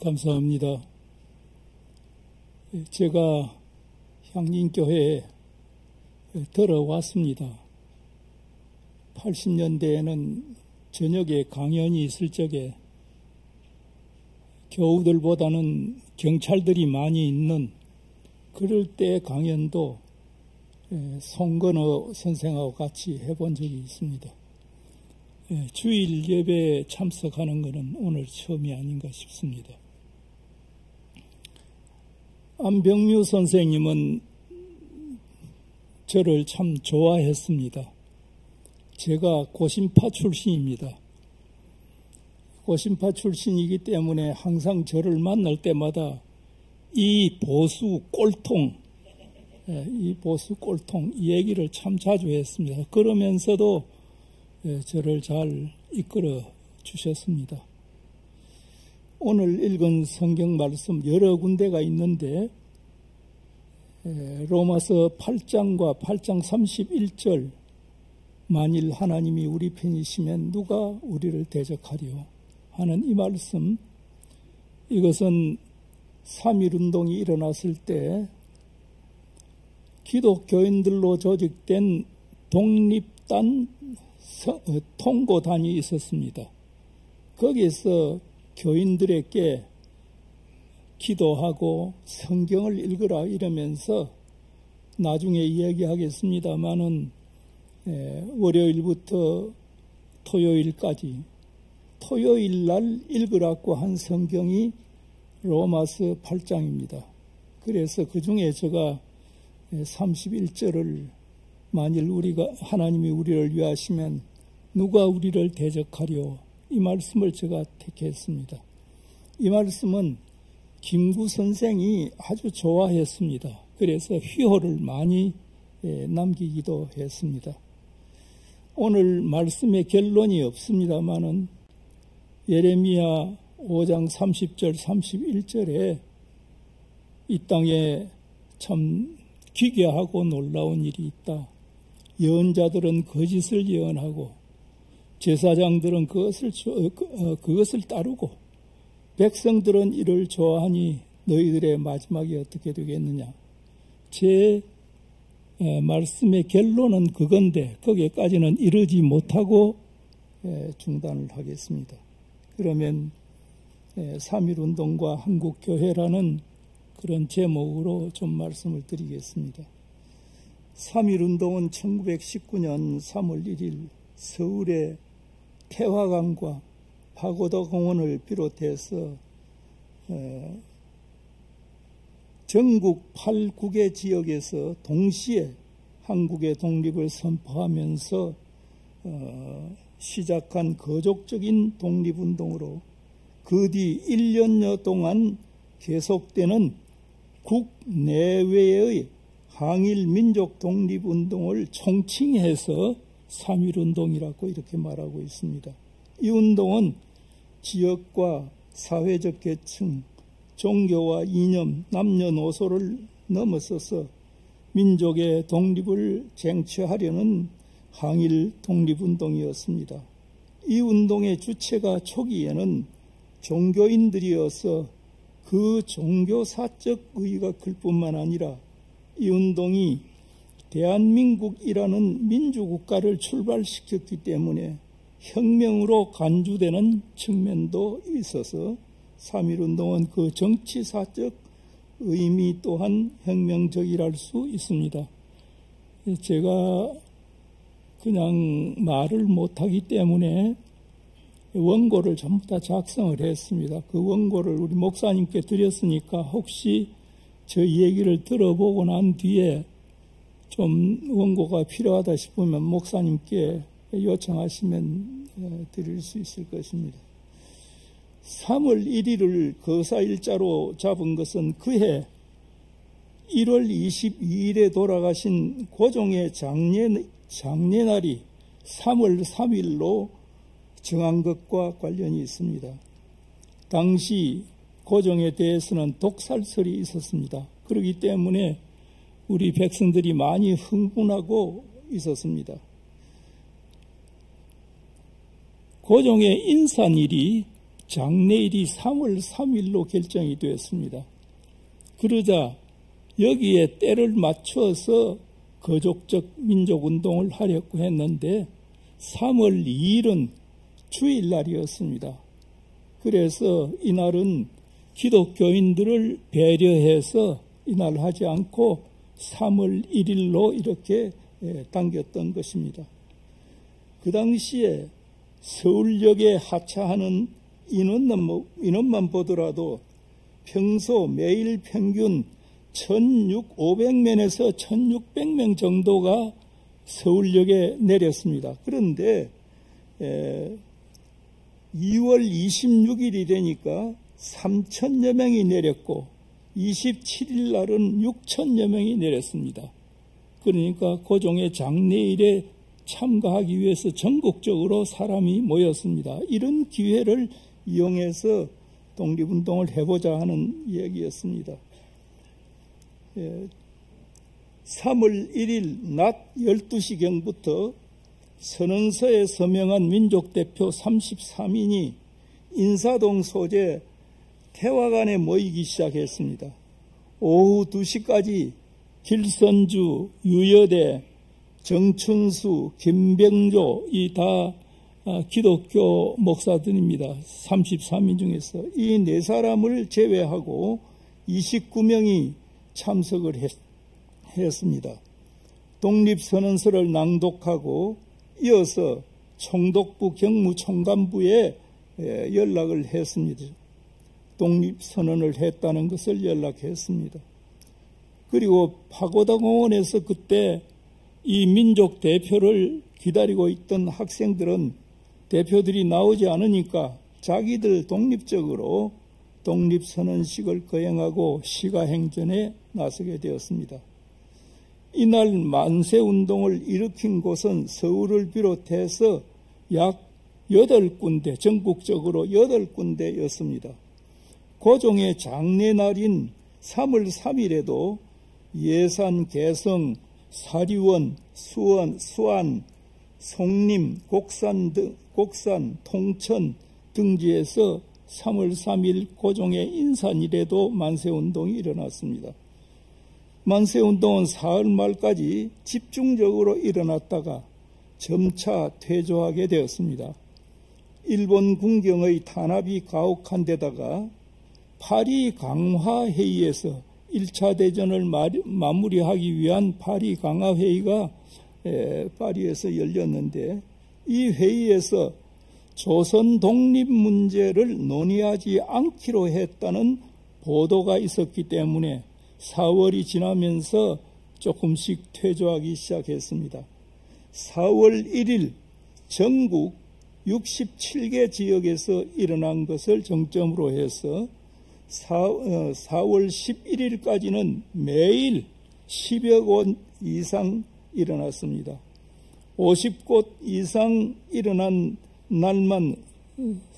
감사합니다. 제가 향림교회에 들어왔습니다. 80년대에는 저녁에 강연이 있을 적에 교우들보다는 경찰들이 많이 있는 그럴 때 강연도 송건호 선생하고 같이 해본 적이 있습니다. 주일 예배에 참석하는 것은 오늘 처음이 아닌가 싶습니다. 안병뮤 선생님은 저를 참 좋아했습니다. 제가 고심파 출신입니다. 고심파 출신이기 때문에 항상 저를 만날 때마다 이 보수 꼴통 이 얘기를 참 자주 했습니다. 그러면서도 저를 잘 이끌어 주셨습니다. 오늘 읽은 성경 말씀 여러 군데가 있는데 로마서 8장과 8장 31절 만일 하나님이 우리 편이시면 누가 우리를 대적하리요 하는 이 말씀, 이것은 3.1운동이 일어났을 때 기독교인들로 조직된 독립단 통고단이 있었습니다. 거기에서 교인들에게 기도하고 성경을 읽으라 이러면서 나중에 이야기하겠습니다마는 월요일부터 토요일까지 토요일 날 읽으라고 한 성경이 로마서 8장입니다. 그래서 그 중에 제가 31절을 만일 하나님이 우리를 위하시면 누가 우리를 대적하리요 이 말씀을 제가 택했습니다. 이 말씀은 김구 선생이 아주 좋아했습니다. 그래서 휘호를 많이 남기기도 했습니다. 오늘 말씀의 결론이 없습니다마는 예레미야 5장 30절 31절에 이 땅에 참 기괴하고 놀라운 일이 있다. 예언자들은 거짓을 예언하고 제사장들은 그것을 따르고 백성들은 이를 좋아하니 너희들의 마지막이 어떻게 되겠느냐. 제 말씀의 결론은 그건데 거기까지는 이르지 못하고 중단을 하겠습니다. 그러면 3.1운동과 한국교회라는 그런 제목으로 좀 말씀을 드리겠습니다. 3.1운동은 1919년 3월 1일 서울의 태화강과 파고다 공원을 비롯해서 전국 8국의 지역에서 동시에 한국의 독립을 선포하면서 시작한 거족적인 독립운동으로 그 뒤 1년여 동안 계속되는 국내외의 항일 민족 독립운동을 총칭해서 3.1운동이라고 이렇게 말하고 있습니다. 이 운동은 지역과 사회적 계층, 종교와 이념, 남녀노소를 넘어서서 민족의 독립을 쟁취하려는 항일 독립운동이었습니다. 이 운동의 주체가 초기에는 종교인들이어서 그 종교사적 의의가 클 뿐만 아니라 이 운동이 대한민국이라는 민주국가를 출발시켰기 때문에 혁명으로 간주되는 측면도 있어서 3.1운동은 그 정치사적 의미 또한 혁명적이랄 수 있습니다. 제가 그냥 말을 못하기 때문에 원고를 전부 다 작성을 했습니다. 그 원고를 우리 목사님께 드렸으니까 혹시 저 얘기를 들어보고 난 뒤에 좀 원고가 필요하다 싶으면 목사님께 요청하시면 드릴 수 있을 것입니다. 3월 1일을 거사일자로 잡은 것은 그해 1월 22일에 돌아가신 고종의 장례날이 3월 3일로 정한 것과 관련이 있습니다. 당시 고종에 대해서는 독살설이 있었습니다. 그렇기 때문에 우리 백성들이 많이 흥분하고 있었습니다. 고종의 인산일이 장례일이 3월 3일로 결정이 되었습니다. 그러자 여기에 때를 맞추어서 거족적 민족운동을 하려고 했는데 3월 2일은 주일날이었습니다. 그래서 이날은 기독교인들을 배려해서 이날 하지 않고 3월 1일로 이렇게 당겼던 것입니다. 그 당시에 서울역에 하차하는 인원만 보더라도 평소 매일 평균 1,500명에서 1,600명 정도가 서울역에 내렸습니다. 그런데 2월 26일이 되니까 3,000여 명이 내렸고 27일 날은 6,000여 명이 내렸습니다. 그러니까 고종의 장례일에 참가하기 위해서 전국적으로 사람이 모였습니다. 이런 기회를 이용해서 독립운동을 해보자 하는 이야기였습니다. 3월 1일 낮 12시경부터 선언서에 서명한 민족대표 33인이 인사동 소재 태화관에 모이기 시작했습니다. 오후 2시까지 길선주, 유여대, 정춘수, 김병조 이 다 기독교 목사들입니다. 33인 중에서 이 4사람을 제외하고 29명이 참석을 했습니다. 독립선언서를 낭독하고 이어서 총독부 경무총관부에 연락을 했습니다. 독립선언을 했다는 것을 연락했습니다. 그리고 파고다 공원에서 그때 이 민족 대표를 기다리고 있던 학생들은 대표들이 나오지 않으니까 자기들 독립적으로 독립선언식을 거행하고 시가행전에 나서게 되었습니다. 이날 만세운동을 일으킨 곳은 서울을 비롯해서 약 8군데, 전국적으로 8군데였습니다. 고종의 장례날인 3월 3일에도 예산, 개성, 사리원, 수원, 수안, 송림, 곡산, 통천 등지에서 3월 3일 고종의 인산일에도 만세운동이 일어났습니다. 만세운동은 사흘 말까지 집중적으로 일어났다가 점차 퇴조하게 되었습니다. 일본 군경의 탄압이 가혹한 데다가 파리 강화회의에서 1차 대전을 마무리하기 위한 파리 강화회의가 파리에서 열렸는데 이 회의에서 조선 독립 문제를 논의하지 않기로 했다는 보도가 있었기 때문에 4월이 지나면서 조금씩 퇴조하기 시작했습니다. 4월 1일 전국 67개 지역에서 일어난 것을 정점으로 해서 4월 11일까지는 매일 10여 곳 이상 일어났습니다. 50곳 이상 일어난 날만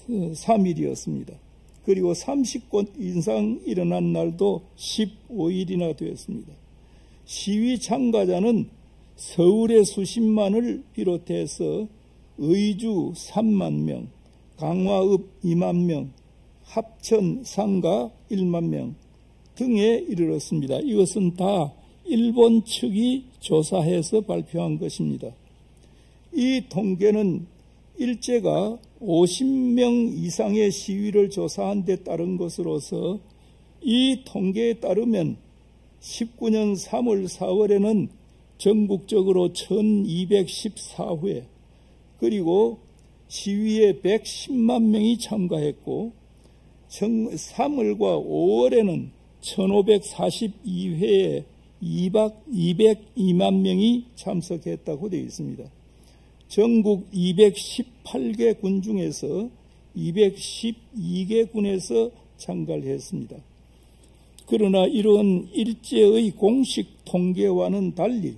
3일이었습니다. 그리고 30곳 이상 일어난 날도 15일이나 되었습니다. 시위 참가자는 서울의 수십만을 비롯해서 의주 3만 명, 강화읍 2만 명, 합천, 상가 1만 명 등에 이르렀습니다. 이것은 다 일본 측이 조사해서 발표한 것입니다. 이 통계는 일제가 50명 이상의 시위를 조사한 데 따른 것으로서 이 통계에 따르면 19년 3월 4월에는 전국적으로 1214회 그리고 시위에 110만 명이 참가했고 3월과 5월에는 1542회에 202만 명이 참석했다고 되어 있습니다. 전국 218개 군 중에서 212개 군에서 참가를 했습니다. 그러나 이런 일제의 공식 통계와는 달리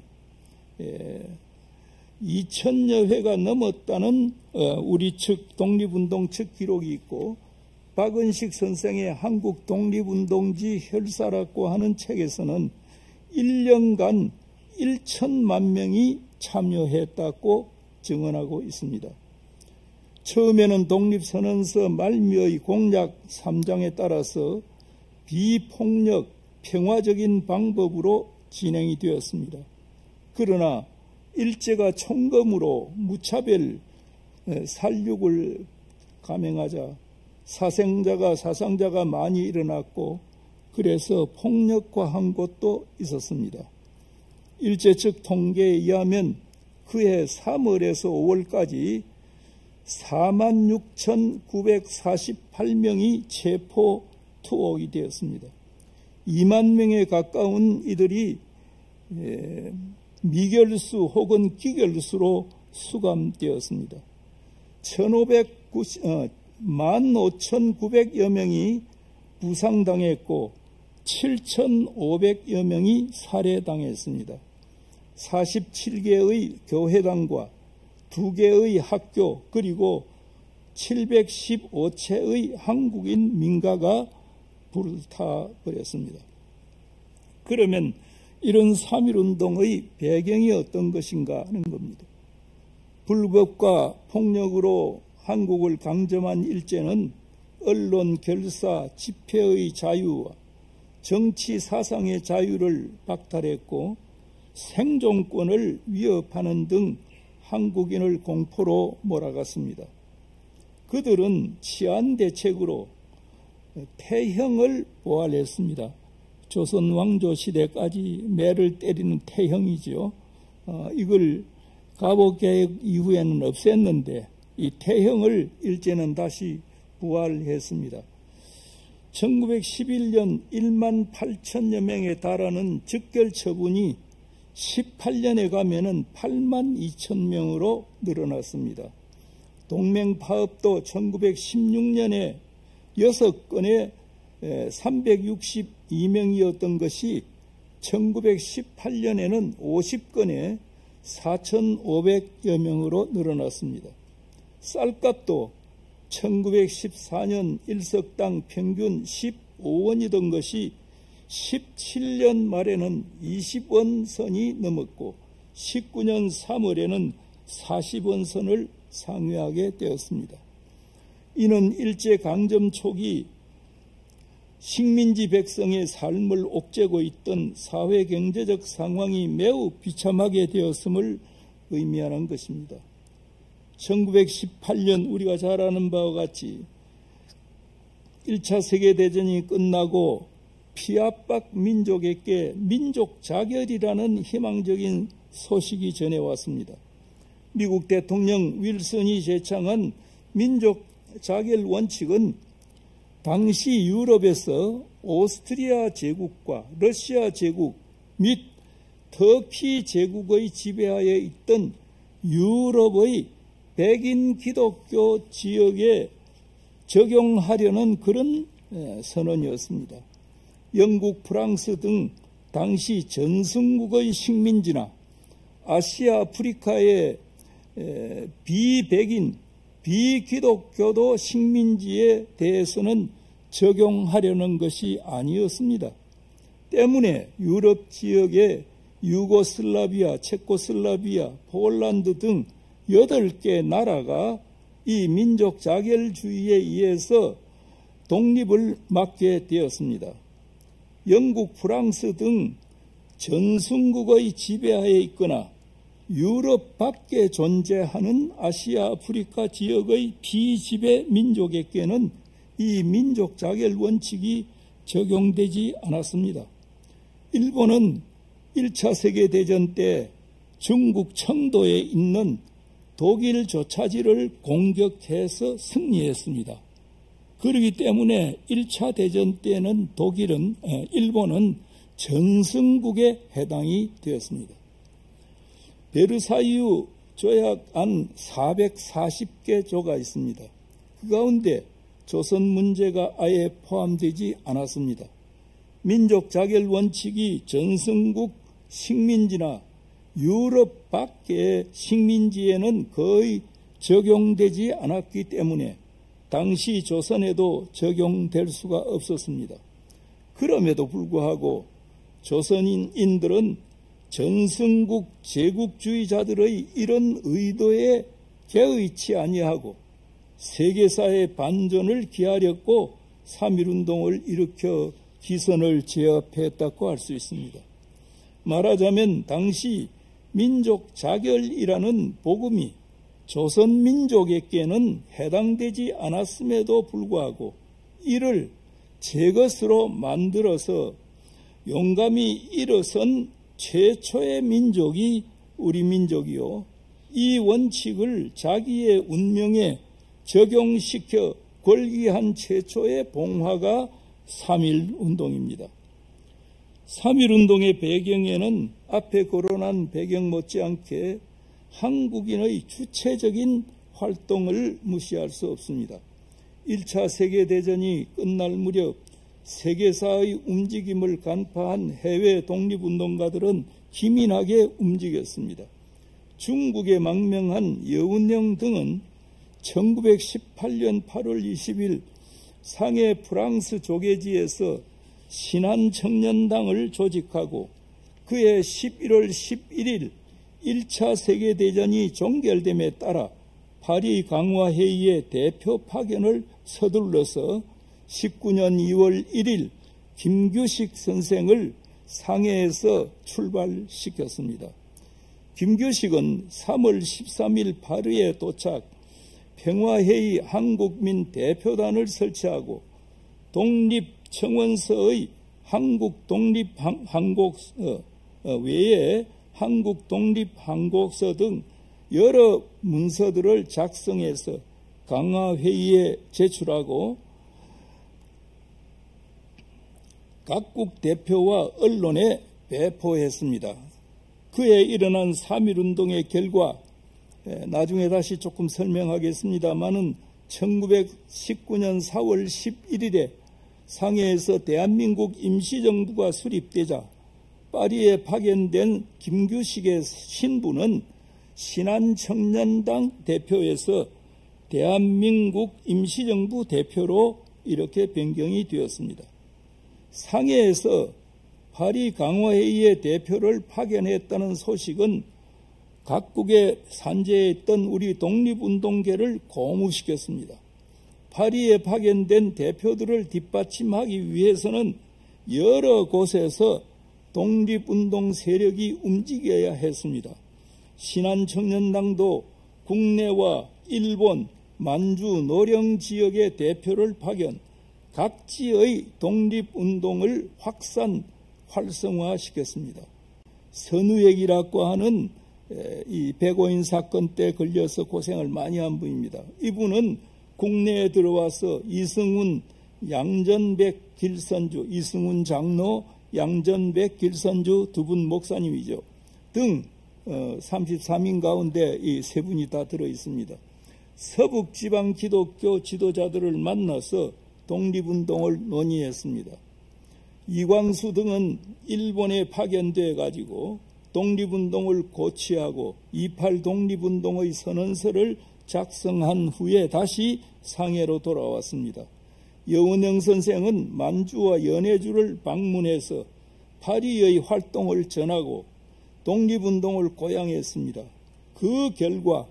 2,000여 회가 넘었다는 우리 측 독립운동 측 기록이 있고 박은식 선생의 한국 독립운동지 혈사라고 하는 책에서는 1년간 1,000만 명이 참여했다고 증언하고 있습니다. 처음에는 독립선언서 말미의 공약 3장에 따라서 비폭력, 평화적인 방법으로 진행이 되었습니다. 그러나 일제가 총검으로 무차별 살육을 감행하자 사상자가 많이 일어났고 그래서 폭력화한 곳도 있었습니다. 일제 측 통계에 의하면 그해 3월에서 5월까지 46,948명이 체포 투옥이 되었습니다. 2만 명에 가까운 이들이 미결수 혹은 기결수로 수감되었습니다. 15,900여 명이 부상당했고 7,500여 명이 살해당했습니다. 47개의 교회당과 2개의 학교 그리고 715채의 한국인 민가가 불을 타버렸습니다. 그러면 이런 3.1운동의 배경이 어떤 것인가 하는 겁니다. 불법과 폭력으로 한국을 강점한 일제는 언론, 결사, 집회의 자유와 정치 사상의 자유를 박탈했고 생존권을 위협하는 등 한국인을 공포로 몰아갔습니다. 그들은 치안 대책으로 태형을 보완했습니다. 조선 왕조 시대까지 매를 때리는 태형이죠. 이걸 갑오개혁 이후에는 없앴는데 이 태형을 일제는 다시 부활했습니다. 1911년 1만 8천여 명에 달하는 즉결 처분이 18년에 가면은 8만 2천 명으로 늘어났습니다. 동맹파업도 1916년에 6건에 362명이었던 것이 1918년에는 50건에 4,500여 명으로 늘어났습니다. 쌀값도 1914년 일석당 평균 15원이던 것이 17년 말에는 20원 선이 넘었고 19년 3월에는 40원 선을 상회하게 되었습니다. 이는 일제강점 초기 식민지 백성의 삶을 옥죄고 있던 사회경제적 상황이 매우 비참하게 되었음을 의미하는 것입니다. 1918년 우리가 잘 아는 바와 같이 1차 세계대전이 끝나고 피압박 민족에게 민족 자결이라는 희망적인 소식이 전해왔습니다. 미국 대통령 윌슨이 제창한 민족 자결 원칙은 당시 유럽에서 오스트리아 제국과 러시아 제국 및 터키 제국의 지배하에 있던 유럽의 백인 기독교 지역에 적용하려는 그런 선언이었습니다. 영국, 프랑스 등 당시 전승국의 식민지나 아시아, 아프리카의 비백인, 비기독교도 식민지에 대해서는 적용하려는 것이 아니었습니다. 때문에 유럽 지역의 유고슬라비아, 체코슬라비아, 폴란드 등 8개 나라가 이 민족 자결주의에 의해서 독립을 막게 되었습니다. 영국, 프랑스 등 전승국의 지배하에 있거나 유럽 밖에 존재하는 아시아, 아프리카 지역의 비지배 민족에게는 이 민족 자결 원칙이 적용되지 않았습니다. 일본은 1차 세계대전 때 중국 청도에 있는 독일 조차지를 공격해서 승리했습니다. 그렇기 때문에 1차 대전 때는 일본은 전승국에 해당이 되었습니다. 베르사유 조약 안 440개 조가 있습니다. 그 가운데 조선 문제가 아예 포함되지 않았습니다. 민족 자결 원칙이 전승국 식민지나 유럽 밖의 식민지에는 거의 적용되지 않았기 때문에 당시 조선에도 적용될 수가 없었습니다. 그럼에도 불구하고 조선인들은 전승국 제국주의자들의 이런 의도에 개의치 아니하고 세계사의 반전을 기하렸고 3.1운동을 일으켜 기선을 제압했다고 할 수 있습니다. 말하자면 당시 민족 자결이라는 복음이 조선 민족에게는 해당되지 않았음에도 불구하고 이를 제 것으로 만들어서 용감히 일어선 최초의 민족이 우리 민족이요, 이 원칙을 자기의 운명에 적용시켜 권리한 최초의 봉화가 3.1운동입니다. 3.1운동의 배경에는 앞에 거론한 배경 못지않게 한국인의 주체적인 활동을 무시할 수 없습니다. 1차 세계대전이 끝날 무렵 세계사의 움직임을 간파한 해외 독립운동가들은 기민하게 움직였습니다. 중국의 망명한 여운령 등은 1918년 8월 20일 상해 프랑스 조계지에서 신한청년당을 조직하고 그해 11월 11일 1차 세계대전이 종결됨에 따라 파리 강화회의의 대표 파견을 서둘러서 19년 2월 1일 김규식 선생을 상해에서 출발시켰습니다. 김규식은 3월 13일 파리에 도착, 평화회의 한국민 대표단을 설치하고 독립청원서의 한국 독립항공서 외에 한국 독립항공서 등 여러 문서들을 작성해서 강화회의에 제출하고 각국 대표와 언론에 배포했습니다. 그에 일어난 3.1운동의 결과, 나중에 다시 조금 설명하겠습니다마는 1919년 4월 11일에 상해에서 대한민국 임시정부가 수립되자 파리에 파견된 김규식의 신분은 신한청년당 대표에서 대한민국 임시정부 대표로 이렇게 변경이 되었습니다. 상해에서 파리 강화회의의 대표를 파견했다는 소식은 각국에 산재했던 우리 독립운동계를 고무시켰습니다. 파리에 파견된 대표들을 뒷받침하기 위해서는 여러 곳에서 독립운동 세력이 움직여야 했습니다. 신한청년당도 국내와 일본, 만주, 노령 지역의 대표를 파견, 각지의 독립운동을 활성화시켰습니다. 선우액이라고 하는 이 백오인 사건 때 걸려서 고생을 많이 한 분입니다. 이분은 국내에 들어와서 이승훈, 양전백, 길선주, 이승훈 장로, 양전백, 길선주 두 분 목사님이죠. 등 33인 가운데 이 세 분이 다 들어 있습니다. 서북지방 기독교 지도자들을 만나서 독립운동을 논의했습니다. 이광수 등은 일본에 파견돼 가지고 독립운동을 고취하고 28 독립운동의 선언서를 작성한 후에 다시 상해로 돌아왔습니다. 여운영 선생은 만주와 연해주를 방문해서 파리의 활동을 전하고 독립운동을 고양했습니다. 그 결과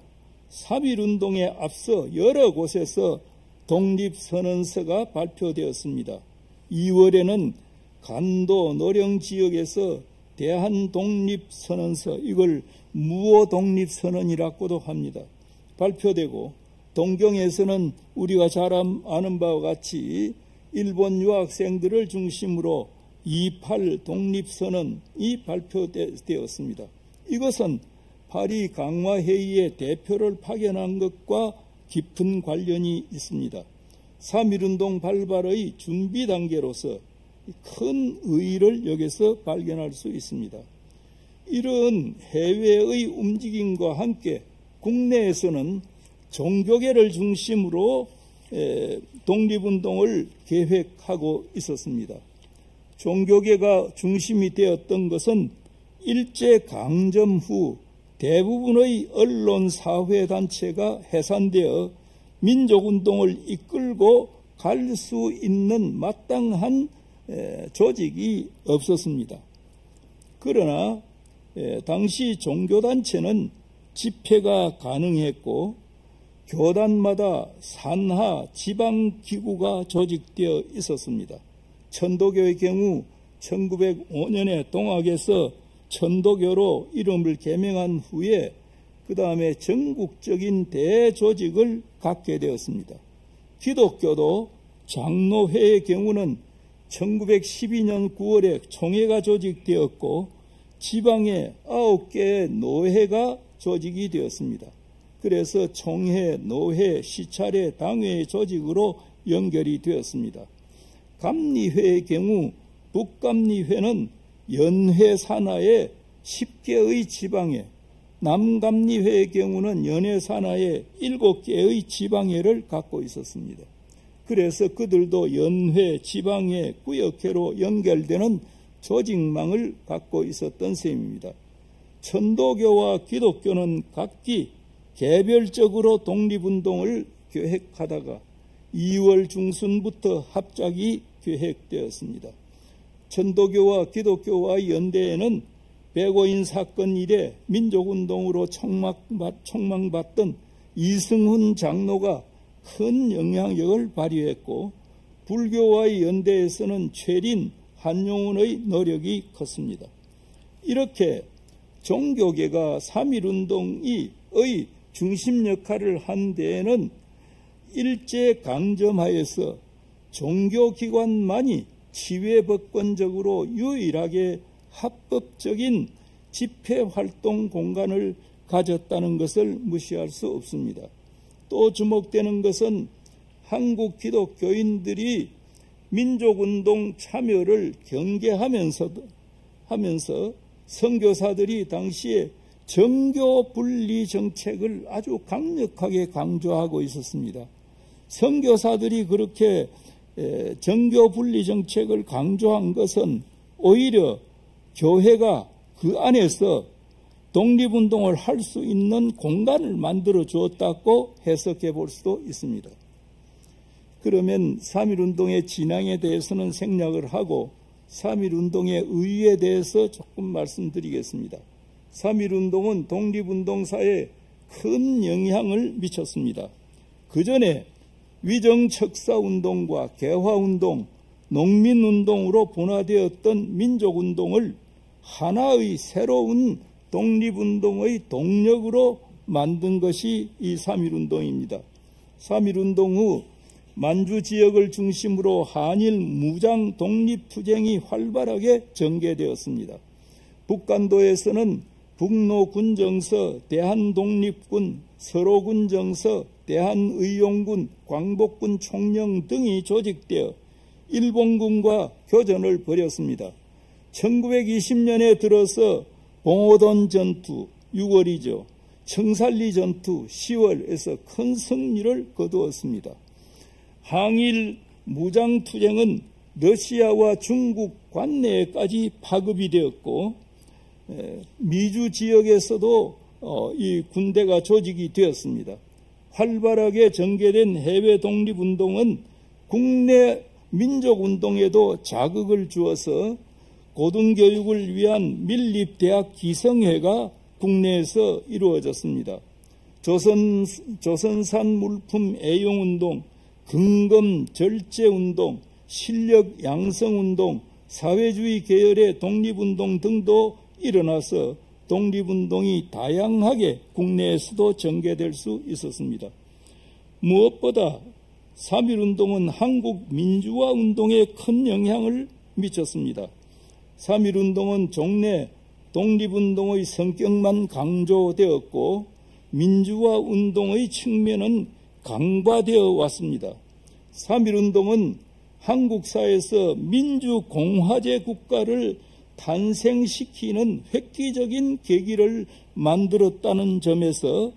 3.1운동에 앞서 여러 곳에서 독립선언서가 발표되었습니다. 2월에는 간도 노령 지역에서 대한독립선언서, 이걸 무오독립선언이라고도 합니다. 발표되고 동경에서는 우리가 잘 아는 바와 같이 일본 유학생들을 중심으로 28 독립선언이 발표되었습니다. 이것은 파리 강화회의의 대표를 파견한 것과 깊은 관련이 있습니다. 3.1운동 발발의 준비 단계로서 큰 의의를 여기서 발견할 수 있습니다. 이런 해외의 움직임과 함께 국내에서는 종교계를 중심으로 독립운동을 계획하고 있었습니다. 종교계가 중심이 되었던 것은 일제강점 후 대부분의 언론 사회단체가 해산되어 민족운동을 이끌고 갈 수 있는 마땅한 조직이 없었습니다. 그러나 당시 종교단체는 집회가 가능했고 교단마다 산하 지방기구가 조직되어 있었습니다. 천도교의 경우 1905년에 동학에서 천도교로 이름을 개명한 후에 그 다음에 전국적인 대조직을 갖게 되었습니다. 기독교도 장로회의 경우는 1912년 9월에 총회가 조직되었고 지방에 9개의 노회가 조직이 되었습니다. 그래서 총회, 노회, 시찰회, 당회의 조직으로 연결이 되었습니다. 감리회의 경우 북감리회는 연회 산하의 10개의 지방회, 남감리회의 경우는 연회 산하의 7개의 지방회를 갖고 있었습니다. 그래서 그들도 연회, 지방회, 구역회로 연결되는 조직망을 갖고 있었던 셈입니다. 천도교와 기독교는 각기 개별적으로 독립운동을 계획하다가 2월 중순부터 합작이 계획되었습니다. 천도교와 기독교와의 연대에는 백오인 사건 이래 민족운동으로 촉망받던 이승훈 장로가 큰 영향력을 발휘했고 불교와의 연대에서는 최린, 한용운의 노력이 컸습니다. 이렇게 종교계가 3.1운동의 중심 역할을 한 데에는 일제강점하에서 종교기관만이 치외법권적으로 유일하게 합법적인 집회활동 공간을 가졌다는 것을 무시할 수 없습니다. 또 주목되는 것은 한국 기독교인들이 민족운동 참여를 경계하면서 선교사들이 당시에 정교 분리 정책을 아주 강력하게 강조하고 있었습니다. 선교사들이 그렇게 정교 분리 정책을 강조한 것은 오히려 교회가 그 안에서 독립운동을 할 수 있는 공간을 만들어 주었다고 해석해 볼 수도 있습니다. 그러면 3.1운동의 진앙에 대해서는 생략을 하고 3.1운동의 의의에 대해서 조금 말씀드리겠습니다. 3.1운동은 독립운동사에 큰 영향을 미쳤습니다. 그 전에 위정척사운동과 개화운동, 농민운동으로 분화되었던 민족운동을 하나의 새로운 독립운동의 동력으로 만든 것이 이 3.1운동입니다. 3.1운동 후 만주 지역을 중심으로 한일 무장 독립투쟁이 활발하게 전개되었습니다. 북간도에서는 북로군정서, 대한독립군, 서로군정서, 대한의용군, 광복군 총령 등이 조직되어 일본군과 교전을 벌였습니다. 1920년에 들어서 봉오돈 전투 6월이죠. 청살리 전투 10월에서 큰 승리를 거두었습니다. 항일 무장투쟁은 러시아와 중국 관내에까지 파급이 되었고 미주 지역에서도 이 군대가 조직이 되었습니다. 활발하게 전개된 해외 독립운동은 국내 민족운동에도 자극을 주어서 고등교육을 위한 밀립대학 기성회가 국내에서 이루어졌습니다. 조선산 물품 애용운동, 근검 절제운동, 실력 양성운동, 사회주의 계열의 독립운동 등도 일어나서 독립운동이 다양하게 국내에서도 전개될 수 있었습니다. 무엇보다 3.1운동은 한국 민주화운동에 큰 영향을 미쳤습니다. 3.1운동은 종래 독립운동의 성격만 강조되었고 민주화운동의 측면은 강화되어 왔습니다. 3.1운동은 한국사에서 민주공화제 국가를 탄생시키는 획기적인 계기를 만들었다는 점에서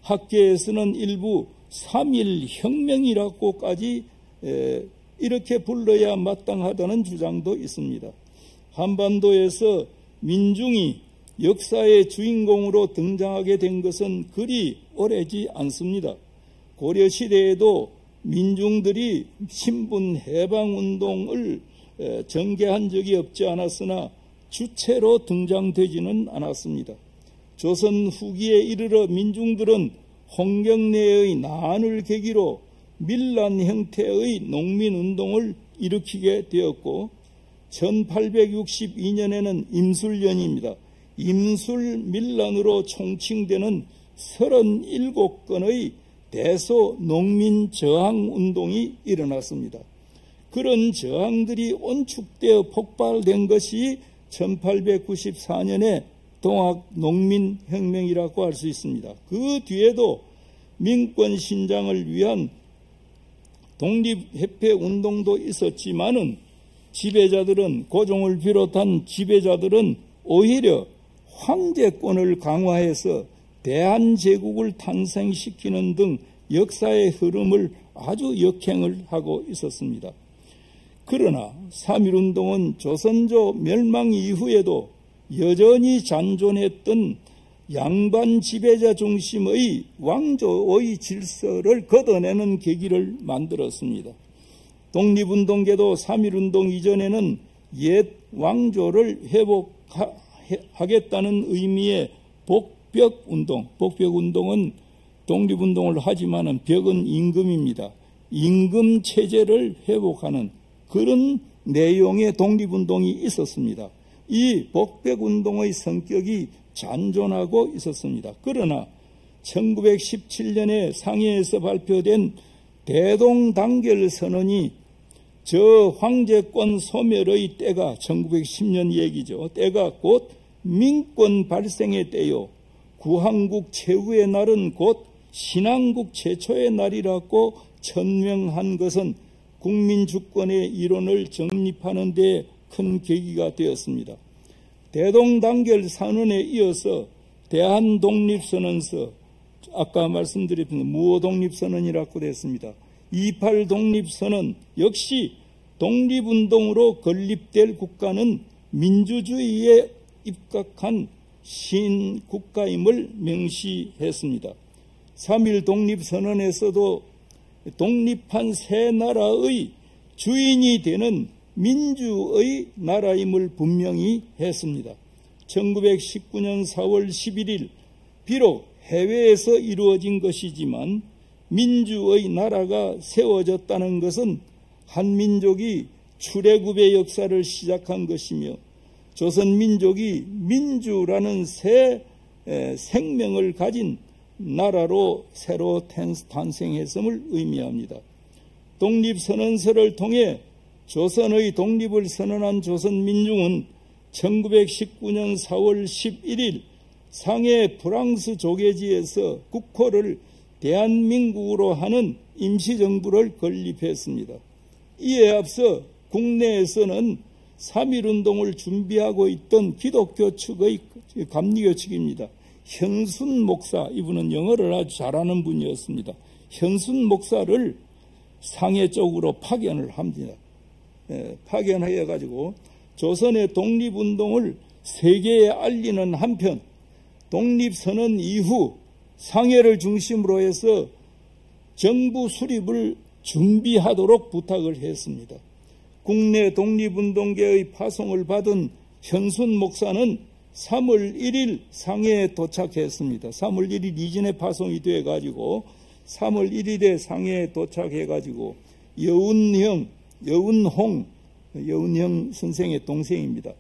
학계에서는 일부 3.1혁명이라고까지 이렇게 불러야 마땅하다는 주장도 있습니다. 한반도에서 민중이 역사의 주인공으로 등장하게 된 것은 그리 오래지 않습니다. 고려시대에도 민중들이 신분 해방운동을 전개한 적이 없지 않았으나 주체로 등장되지는 않았습니다. 조선 후기에 이르러 민중들은 홍경래의 난을 계기로 밀란 형태의 농민운동을 일으키게 되었고 1862년에는 임술년입니다. 임술 밀란으로 총칭되는 37건의 대소 농민 저항운동이 일어났습니다. 그런 저항들이 온축되어 폭발된 것이 1894년에 동학농민혁명이라고 할 수 있습니다. 그 뒤에도 민권신장을 위한 독립협회운동도 있었지만은 지배자들은, 고종을 비롯한 지배자들은 오히려 황제권을 강화해서 대한제국을 탄생시키는 등 역사의 흐름을 아주 역행을 하고 있었습니다. 그러나 3.1운동은 조선조 멸망 이후에도 여전히 잔존했던 양반 지배자 중심의 왕조의 질서를 걷어내는 계기를 만들었습니다. 독립운동계도 3.1운동 이전에는 옛 왕조를 회복하겠다는 의미의 복벽운동은 독립운동을 하지만은 벽은 임금입니다. 임금 체제를 회복하는 그런 내용의 독립운동이 있었습니다. 이 복벽운동의 성격이 잔존하고 있었습니다. 그러나 1917년에 상해에서 발표된 대동단결선언이 저 황제권 소멸의 때가 1910년 얘기죠. 때가 곧 민권 발생의 때요. 구한국 최후의 날은 곧 신한국 최초의 날이라고 천명한 것은 국민주권의 이론을 정립하는 데 큰 계기가 되었습니다. 대동단결 선언에 이어서 대한독립선언서, 아까 말씀드렸던 무호독립선언이라고 됐습니다. 28독립선언 역시 독립운동으로 건립될 국가는 민주주의에 입각한 신국가임을 명시했습니다. 3.1 독립선언에서도 독립한 새 나라의 주인이 되는 민주의 나라임을 분명히 했습니다. 1919년 4월 11일 비록 해외에서 이루어진 것이지만 민주의 나라가 세워졌다는 것은 한민족이 출애굽의 역사를 시작한 것이며 조선민족이 민주라는 새 생명을 가진 나라로 새로 탄생했음을 의미합니다. 독립선언서를 통해 조선의 독립을 선언한 조선민중은 1919년 4월 11일 상해 프랑스 조계지에서 국호를 대한민국으로 하는 임시정부를 건립했습니다. 이에 앞서 국내에서는 3.1운동을 준비하고 있던 기독교 측의 감리교 측입니다. 현순 목사, 이분은 영어를 아주 잘하는 분이었습니다. 현순 목사를 상해 쪽으로 파견을 합니다. 파견해가지고 조선의 독립운동을 세계에 알리는 한편 독립선언 이후 상해를 중심으로 해서 정부 수립을 준비하도록 부탁을 했습니다. 국내 독립운동계의 파송을 받은 현순 목사는 3월 1일 상해에 도착했습니다. 3월 1일 이전에 파송이 돼가지고 3월 1일에 상해에 도착해가지고 여운홍 선생의 동생입니다.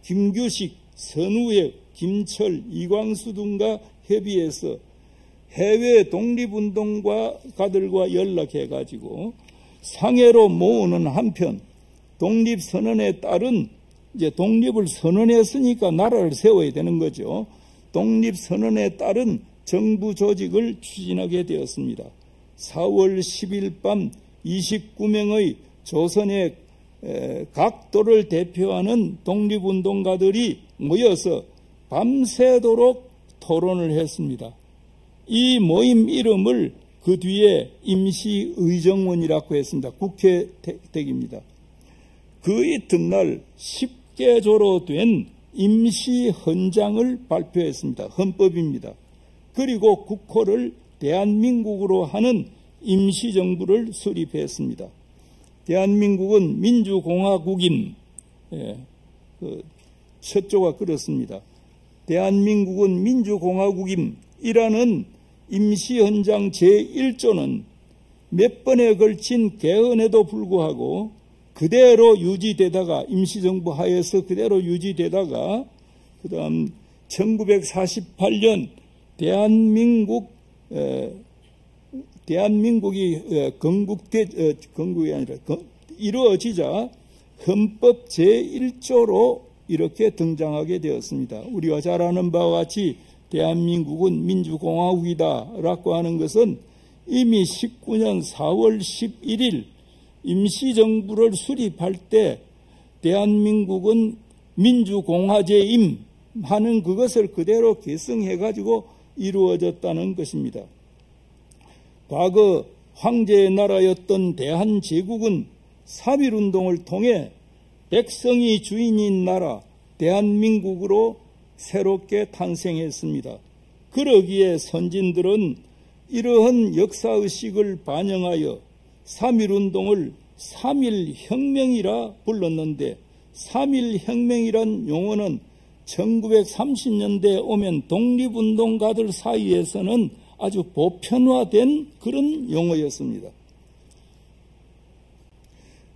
김규식, 선우혁, 김철, 이광수 등과 협의해서 해외 독립운동가들과 연락해가지고 상해로 모으는 한편 독립선언에 따른 이제 독립을 선언했으니까 나라를 세워야 되는 거죠. 독립선언에 따른 정부 조직을 추진하게 되었습니다. 4월 10일 밤 29명의 조선의 각도를 대표하는 독립운동가들이 모여서 밤새도록 토론을 했습니다. 이 모임 이름을 그 뒤에 임시의정원이라고 했습니다. 국회 댁입니다. 그 이튿날 10개조로 된 임시헌장을 발표했습니다. 헌법입니다. 그리고 국호를 대한민국으로 하는 임시정부를 수립했습니다. 대한민국은 민주공화국임, 첫 조가 그렇습니다. 대한민국은 민주공화국임이라는 임시헌장 제1조는 몇 번에 걸친 개헌에도 불구하고 그대로 유지되다가 임시정부 하에서 그대로 유지되다가 그 다음 1948년 대한민국이 건국이 아니라 이루어지자 헌법 제1조로 이렇게 등장하게 되었습니다. 우리가 잘 아는 바와 같이 대한민국은 민주공화국이다라고 하는 것은 이미 19년 4월 11일 임시정부를 수립할 때 대한민국은 민주공화제임 하는 그것을 그대로 계승해가지고 이루어졌다는 것입니다. 과거 황제의 나라였던 대한제국은 3.1운동을 통해 백성이 주인인 나라 대한민국으로 새롭게 탄생했습니다. 그러기에 선진들은 이러한 역사의식을 반영하여 3.1운동을 3.1혁명이라 불렀는데 3.1혁명이란 용어는 1930년대에 오면 독립운동가들 사이에서는 아주 보편화된 그런 용어였습니다.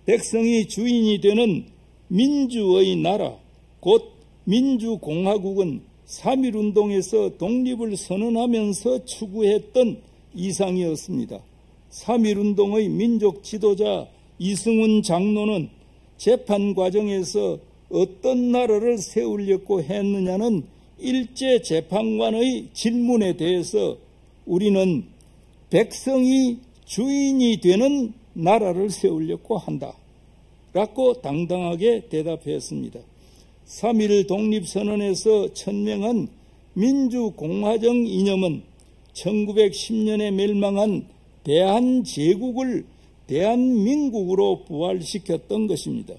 백성이 주인이 되는 민주의 나라, 곧 민주공화국은 3.1운동에서 독립을 선언하면서 추구했던 이상이었습니다. 3.1운동의 민족 지도자 이승훈 장로는 재판 과정에서 어떤 나라를 세우려고 했느냐는 일제 재판관의 질문에 대해서 우리는 백성이 주인이 되는 나라를 세우려고 한다 라고 당당하게 대답했습니다. 3.1 독립선언에서 천명한 민주공화정 이념은 1910년에 멸망한 대한제국을 대한민국으로 부활시켰던 것입니다.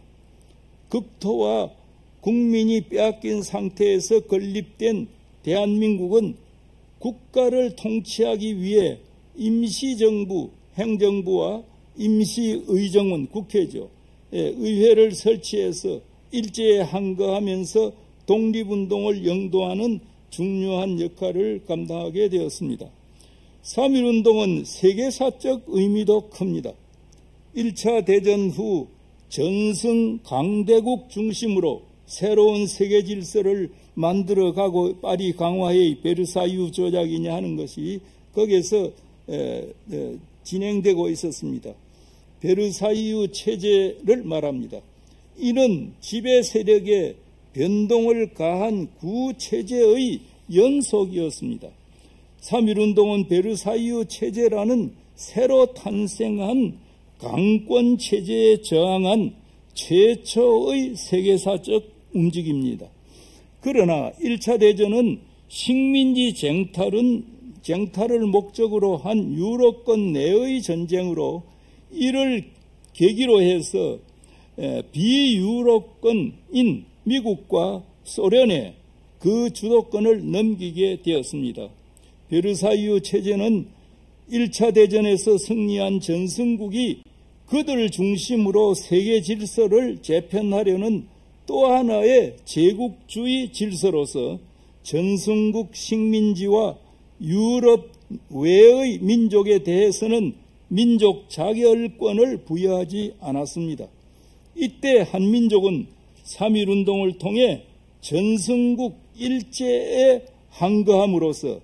국토와 국민이 빼앗긴 상태에서 건립된 대한민국은 국가를 통치하기 위해 임시정부, 행정부와 임시의정은 국회죠. 의회를 설치해서 일제에 항거하면서 독립운동을 영도하는 중요한 역할을 감당하게 되었습니다. 3.1운동은 세계사적 의미도 큽니다. 1차 대전 후 전승 강대국 중심으로 새로운 세계 질서를 만들어가고 파리 강화회의 베르사유 조약이냐 하는 것이 거기에서 진행되고 있었습니다. 베르사유 체제를 말합니다. 이는 지배 세력에 변동을 가한 구체제의 연속이었습니다. 3.1운동은 베르사유 체제라는 새로 탄생한 강권 체제에 저항한 최초의 세계사적 움직임입니다. 그러나 1차 대전은 식민지 쟁탈을 목적으로 한 유럽권 내의 전쟁으로 이를 계기로 해서 비유럽권인 미국과 소련에 그 주도권을 넘기게 되었습니다. 베르사유 체제는 1차 대전에서 승리한 전승국이 그들 중심으로 세계 질서를 재편하려는 또 하나의 제국주의 질서로서 전승국 식민지와 유럽 외의 민족에 대해서는 민족 자결권을 부여하지 않았습니다. 이때 한민족은 3.1운동을 통해 전승국 일제에 항거함으로써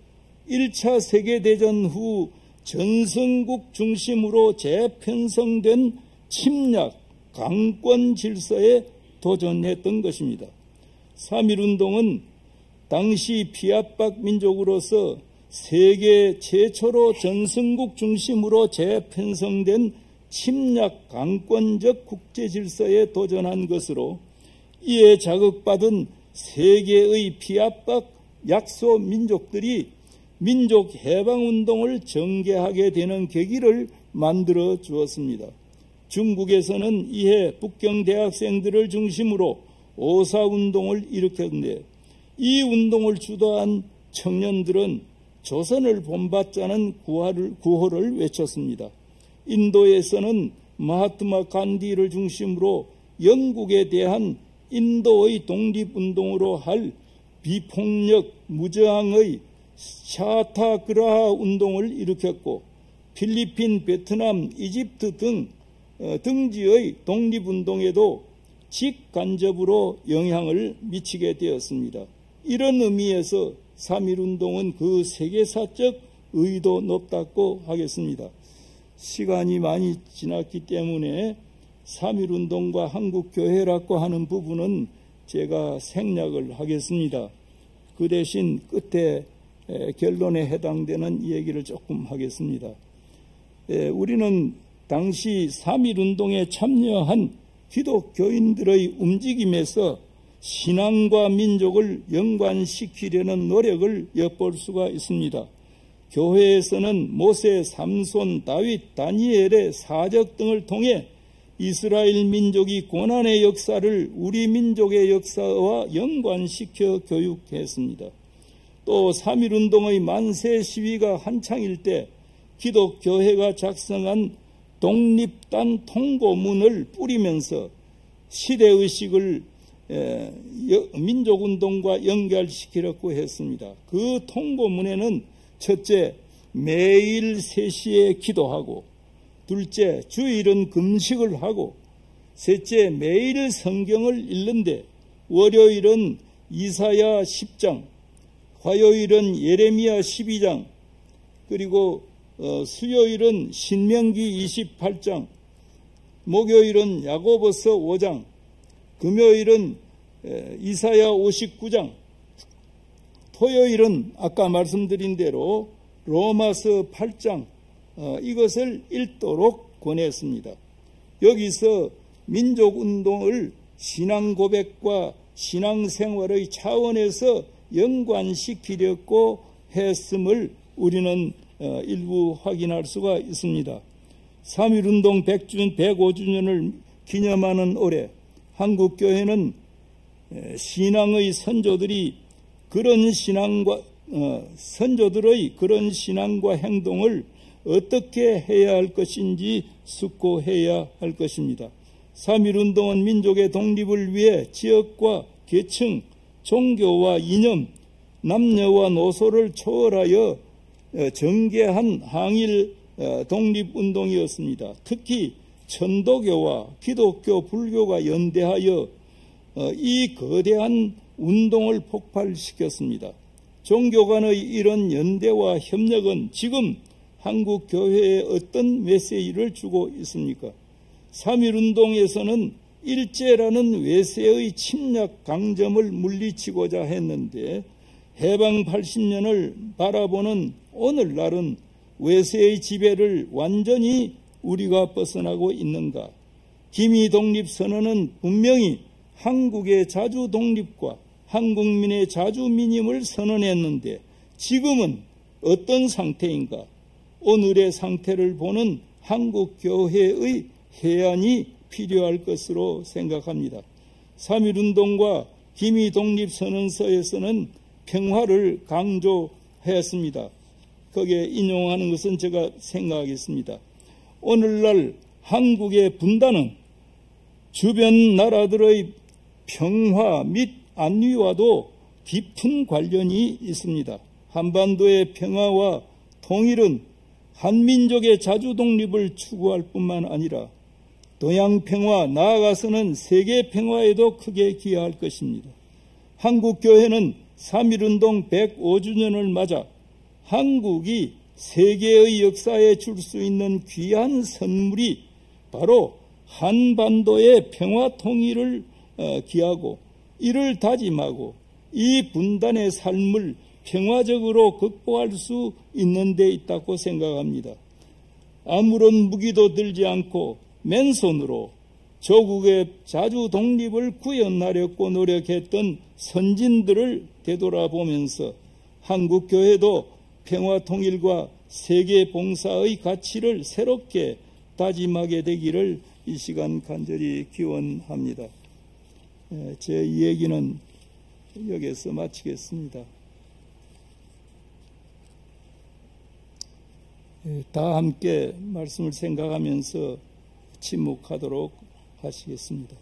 1차 세계대전 후 전승국 중심으로 재편성된 침략, 강권 질서에 도전했던 것입니다. 3.1운동은 당시 피압박 민족으로서 세계 최초로 전승국 중심으로 재편성된 침략, 강권적 국제 질서에 도전한 것으로 이에 자극받은 세계의 피압박 약소 민족들이 민족 해방운동을 전개하게 되는 계기를 만들어 주었습니다. 중국에서는 이해 북경 대학생들을 중심으로 오사운동을 일으켰는데 이 운동을 주도한 청년들은 조선을 본받자는 구호를 외쳤습니다. 인도에서는 마하트마 간디를 중심으로 영국에 대한 인도의 독립운동으로 할 비폭력 무저항의 샤타그라하 운동을 일으켰고 필리핀, 베트남, 이집트 등 등지의 독립운동에도 직간접으로 영향을 미치게 되었습니다. 이런 의미에서 3.1운동은 그 세계사적 의의도 높다고 하겠습니다. 시간이 많이 지났기 때문에 3.1운동과 한국교회라고 하는 부분은 제가 생략을 하겠습니다. 그 대신 끝에 결론에 해당되는 얘기를 조금 하겠습니다. 우리는 당시 3.1운동에 참여한 기독교인들의 움직임에서 신앙과 민족을 연관시키려는 노력을 엿볼 수가 있습니다. 교회에서는 모세, 삼손, 다윗, 다니엘의 사적 등을 통해 이스라엘 민족이 고난의 역사를 우리 민족의 역사와 연관시켜 교육했습니다. 또 3.1운동의 만세 시위가 한창일 때 기독교회가 작성한 독립단 통고문을 뿌리면서 시대의식을 민족운동과 연결시키려고 했습니다. 그 통고문에는 첫째, 매일 3시에 기도하고, 둘째, 주일은 금식을 하고, 셋째, 매일 성경을 읽는데 월요일은 이사야 10장, 화요일은 예레미야 12장, 그리고 수요일은 신명기 28장, 목요일은 야고보서 5장, 금요일은 이사야 59장, 토요일은 아까 말씀드린 대로 로마서 8장, 이것을 읽도록 권했습니다. 여기서 민족운동을 신앙고백과 신앙생활의 차원에서 연관시키려고 했음을 우리는 일부 확인할 수가 있습니다. 3.1운동 105주년을 기념하는 올해 한국교회는 신앙의 선조들의 그런 신앙과 행동을 어떻게 해야 할 것인지 숙고해야 할 것입니다. 3.1운동은 민족의 독립을 위해 지역과 계층, 종교와 이념, 남녀와 노소를 초월하여 전개한 항일 독립운동이었습니다. 특히 천도교와 기독교, 불교가 연대하여 이 거대한 운동을 폭발시켰습니다. 종교 간의 이런 연대와 협력은 지금 한국 교회에 어떤 메시지를 주고 있습니까? 3.1운동에서는 일제라는 외세의 침략 강점을 물리치고자 했는데 해방 80년을 바라보는 오늘날은 외세의 지배를 완전히 우리가 벗어나고 있는가? 기미 독립선언은 분명히 한국의 자주 독립과 한국민의 자주 민임을 선언했는데 지금은 어떤 상태인가? 오늘의 상태를 보는 한국교회의 해안이 필요할 것으로 생각합니다. 3.1운동과 기미 독립선언서에서는 평화를 강조했습니다. 거기에 인용하는 것은 제가 생각하겠습니다. 오늘날 한국의 분단은 주변 나라들의 평화 및 안위와도 깊은 관련이 있습니다. 한반도의 평화와 통일은 한민족의 자주독립을 추구할 뿐만 아니라 동양평화, 나아가서는 세계평화에도 크게 기여할 것입니다. 한국교회는 3.1운동 105주년을 맞아 한국이 세계의 역사에 줄 수 있는 귀한 선물이 바로 한반도의 평화 통일을 기하고 이를 다짐하고 이 분단의 삶을 평화적으로 극복할 수 있는 데 있다고 생각합니다. 아무런 무기도 들지 않고 맨손으로 조국의 자주 독립을 구현하려고 노력했던 선진들을 되돌아보면서 한국교회도 평화 통일과 세계 봉사의 가치를 새롭게 다짐하게 되기를 이 시간 간절히 기원합니다. 제 이야기는 여기서 마치겠습니다. 다 함께 말씀을 생각하면서 침묵하도록 하시겠습니다.